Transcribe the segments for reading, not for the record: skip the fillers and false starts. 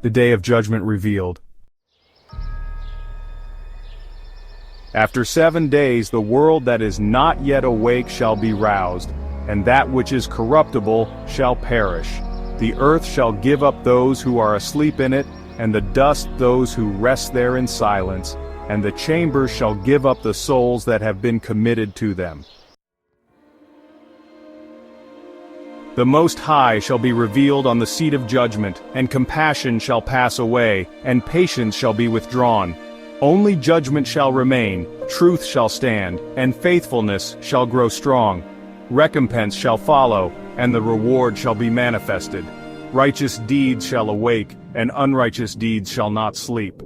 The day of judgment revealed. After 7 days the world that is not yet awake shall be roused, and that which is corruptible shall perish. The earth shall give up those who are asleep in it, and the dust those who rest there in silence, and the chambers shall give up the souls that have been committed to them. The Most High shall be revealed on the seat of judgment, and compassion shall pass away, and patience shall be withdrawn. Only judgment shall remain, truth shall stand, and faithfulness shall grow strong. Recompense shall follow, and the reward shall be manifested. Righteous deeds shall awake, and unrighteous deeds shall not sleep.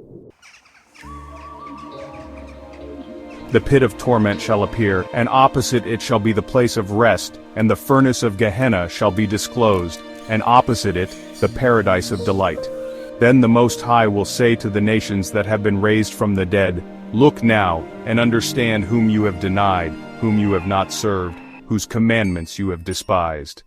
The pit of torment shall appear, and opposite it shall be the place of rest, and the furnace of Gehenna shall be disclosed, and opposite it, the paradise of delight. Then the Most High will say to the nations that have been raised from the dead, Look now, and understand whom you have denied, whom you have not served, whose commandments you have despised.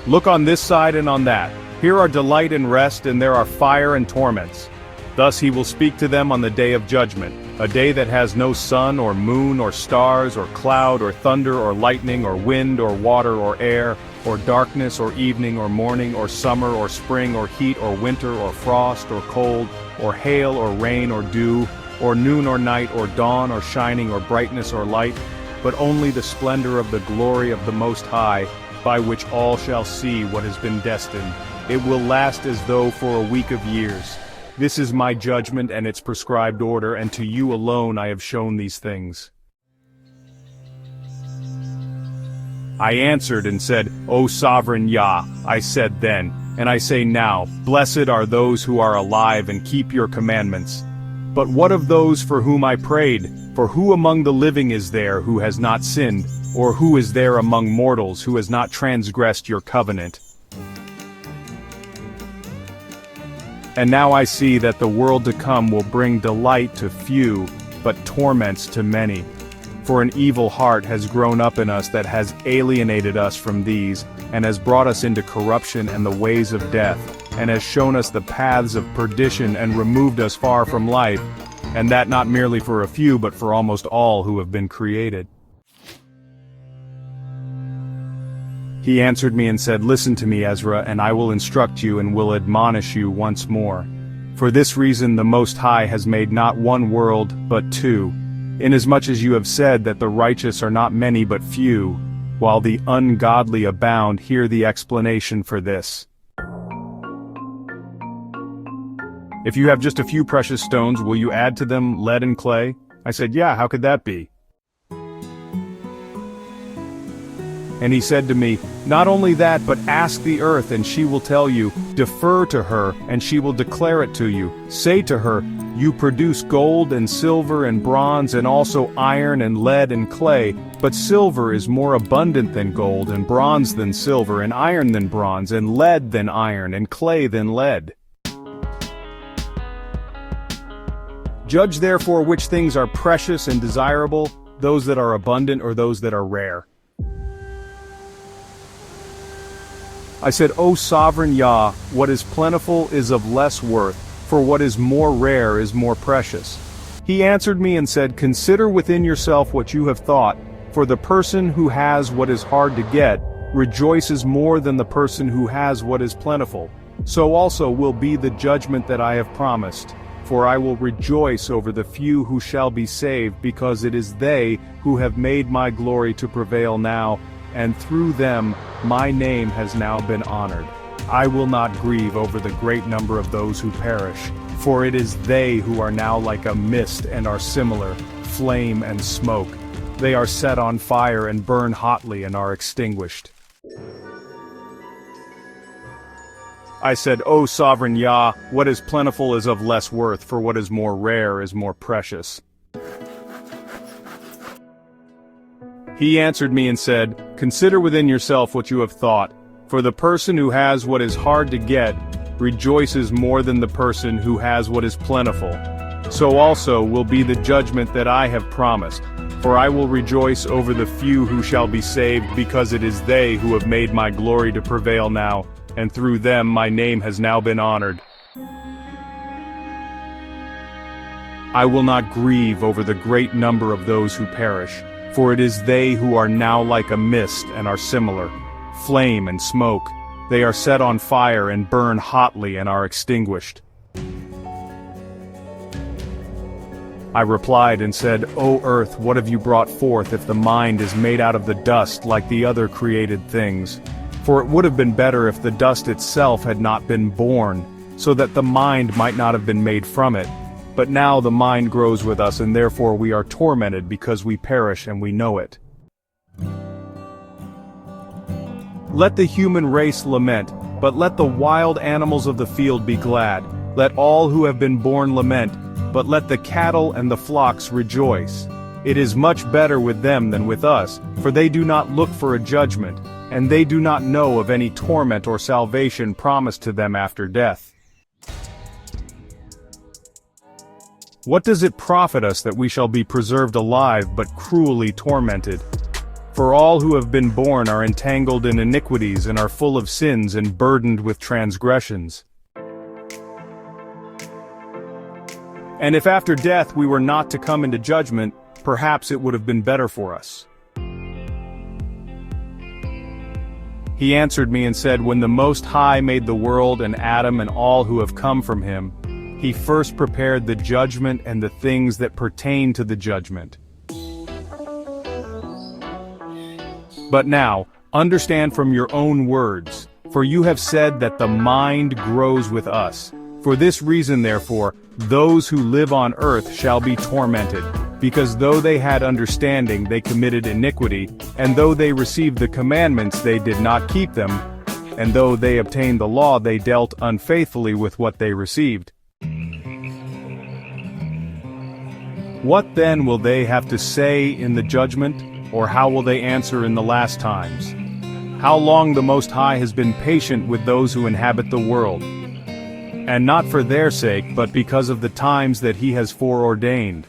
Look on this side and on that. Here are delight and rest, and there are fire and torments. Thus he will speak to them on the day of judgment, a day that has no sun or moon or stars or cloud or thunder or lightning or wind or water or air, or darkness or evening or morning or summer or spring or heat or winter or frost or cold, or hail or rain or dew, or noon or night or dawn or shining or brightness or light, but only the splendor of the glory of the Most High, by which all shall see what has been destined. It will last as though for a week of years. This is my judgment and its prescribed order, and to you alone I have shown these things. I answered and said, O sovereign Yah, I said then, and I say now, Blessed are those who are alive and keep your commandments. But what of those for whom I prayed? For who among the living is there who has not sinned, or who is there among mortals who has not transgressed your covenant? And now I see that the world to come will bring delight to few, but torments to many. For an evil heart has grown up in us that has alienated us from these, and has brought us into corruption and the ways of death, and has shown us the paths of perdition and removed us far from life, and that not merely for a few but for almost all who have been created. He answered me and said, Listen to me, Ezra, and I will instruct you and will admonish you once more. For this reason the Most High has made not one world, but two, inasmuch as you have said that the righteous are not many but few, while the ungodly abound. Hear the explanation for this. If you have just a few precious stones, will you add to them lead and clay? I said, Yeah, how could that be? And he said to me, Not only that, but ask the earth, and she will tell you. Defer to her, and she will declare it to you. Say to her, You produce gold and silver and bronze, and also iron and lead and clay. But silver is more abundant than gold, and bronze than silver, and iron than bronze, and lead than iron, and clay than lead. Judge therefore which things are precious and desirable, those that are abundant or those that are rare. I said, O sovereign Yah, what is plentiful is of less worth, for what is more rare is more precious. He answered me and said, Consider within yourself what you have thought, for the person who has what is hard to get rejoices more than the person who has what is plentiful. So also will be the judgment that I have promised. For I will rejoice over the few who shall be saved, because it is they who have made my glory to prevail now, and through them my name has now been honored. I will not grieve over the great number of those who perish, for it is they who are now like a mist and are similar, flame and smoke. They are set on fire and burn hotly and are extinguished. I said, O sovereign Yah, what is plentiful is of less worth, for what is more rare is more precious. He answered me and said, Consider within yourself what you have thought, for the person who has what is hard to get rejoices more than the person who has what is plentiful. So also will be the judgment that I have promised, for I will rejoice over the few who shall be saved, because it is they who have made my glory to prevail now, and through them my name has now been honored. I will not grieve over the great number of those who perish, for it is they who are now like a mist and are similar, flame and smoke. They are set on fire and burn hotly and are extinguished. I replied and said, O earth, what have you brought forth if the mind is made out of the dust like the other created things? For it would have been better if the dust itself had not been born, so that the mind might not have been made from it. But now the mind grows with us, and therefore we are tormented because we perish and we know it. Let the human race lament, but let the wild animals of the field be glad. Let all who have been born lament, but let the cattle and the flocks rejoice. It is much better with them than with us, for they do not look for a judgment, and they do not know of any torment or salvation promised to them after death. What does it profit us that we shall be preserved alive but cruelly tormented? For all who have been born are entangled in iniquities and are full of sins and burdened with transgressions. And if after death we were not to come into judgment, perhaps it would have been better for us. He answered me and said, When the Most High made the world and Adam and all who have come from him, he first prepared the judgment and the things that pertain to the judgment. But now, understand from your own words, for you have said that the mind grows with us. For this reason therefore, those who live on earth shall be tormented, because though they had understanding they committed iniquity, and though they received the commandments they did not keep them, and though they obtained the law they dealt unfaithfully with what they received. What then will they have to say in the judgment, or how will they answer in the last times? How long the Most High has been patient with those who inhabit the world, and not for their sake but because of the times that he has foreordained.